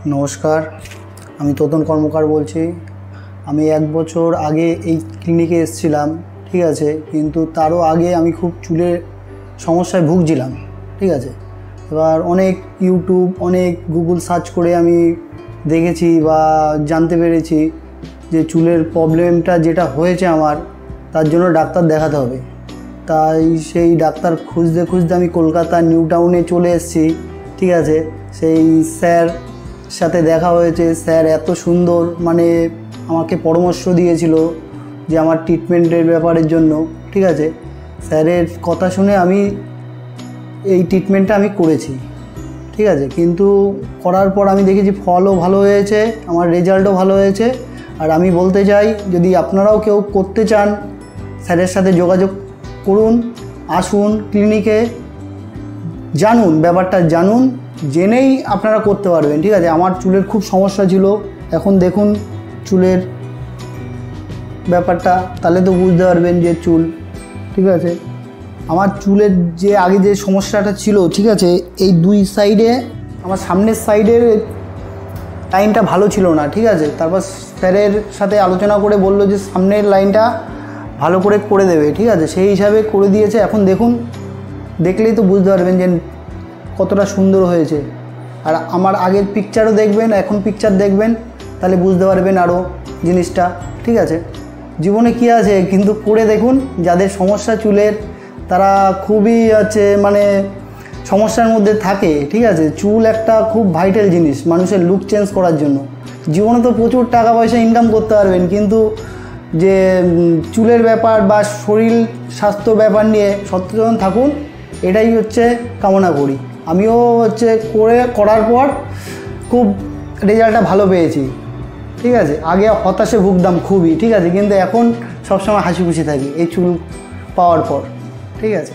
নমস্কার, আমি তোতন কর্মকার বলছি। আমি 1 বছর আগে এই ক্লিনিকে এসেছিলাম, ঠিক আছে, কিন্তু তারও আগে আমি খুব চুলের সমস্যায় ভুগছিলাম, ঠিক আছে। এবার অনেক ইউটিউব, অনেক গুগল সার্চ করে আমি দেখেছি বা জানতে পেরেছি যে চুলের প্রবলেমটা যেটা হয়েছে আমার, তার জন্য ডাক্তার দেখাতে হবে। তাই সেই ডাক্তার খুঁজতে খুঁজতে আমি কলকাতা নিউ টাউনে চলে এসেছি, ঠিক আছে। সেই স্যার সাথে দেখা হয়েছে। স্যার এত সুন্দর মানে আমাকে পরামর্শ দিয়েছিল যে আমার ট্রিটমেন্টের ব্যাপারের জন্য, ঠিক আছে। স্যারের কথা শুনে আমি এই ট্রিটমেন্টটা আমি করেছি, ঠিক আছে। কিন্তু করার পর আমি দেখেছি ফলও ভালো হয়েছে, আমার রেজাল্টও ভালো হয়েছে। আর আমি বলতে চাই, যদি আপনারাও কেউ করতে চান, স্যারের সাথে যোগাযোগ করুন, আসুন ক্লিনিকে, জানুন ব্যাপারটা, জানুন, জেনেই আপনারা করতে পারবেন, ঠিক আছে। আমার চুলের খুব সমস্যা ছিল, এখন দেখুন চুলের ব্যাপারটা, তাহলে তো বুঝতে পারবেন যে চুল, ঠিক আছে। আমার চুলের যে আগে যে সমস্যাটা ছিল, ঠিক আছে, এই 2 সাইডে, আমার সামনের সাইডের লাইনটা ভালো ছিল না, ঠিক আছে। তারপর স্যারের সাথে আলোচনা করে বললো যে সামনের লাইনটা ভালো করে দেবে, ঠিক আছে। সেই হিসাবে করে দিয়েছে। এখন দেখুন, দেখলেই তো বুঝতে পারবেন যে কতটা সুন্দর হয়েছে। আর আমার আগের পিকচারও দেখবেন, এখন পিকচার দেখবেন, তাহলে বুঝতে পারবেন আরও জিনিসটা, ঠিক আছে। জীবনে কি আছে, কিন্তু করে দেখুন। যাদের সমস্যা চুলের, তারা খুবই মানে সমস্যার মধ্যে থাকে, ঠিক আছে। চুল একটা খুব ভাইটাল জিনিস মানুষের লুক চেঞ্জ করার জন্য। জীবনে তো প্রচুর টাকা পয়সা ইনকাম করতে পারবেন, কিন্তু যে চুলের ব্যাপার বা শরীর স্বাস্থ্য ব্যাপার নিয়ে সচেতন থাকুন, এটাই কামনা করি। আমিও করার পর খুব রেজাল্টটা ভালো পেয়েছি, ঠিক আছে। আগে হতাশে ভুগতাম খুবই, ঠিক আছে, কিন্তু এখন সবসময় হাসি খুশি থাকি এই চুল পাওয়ার পর, ঠিক আছে।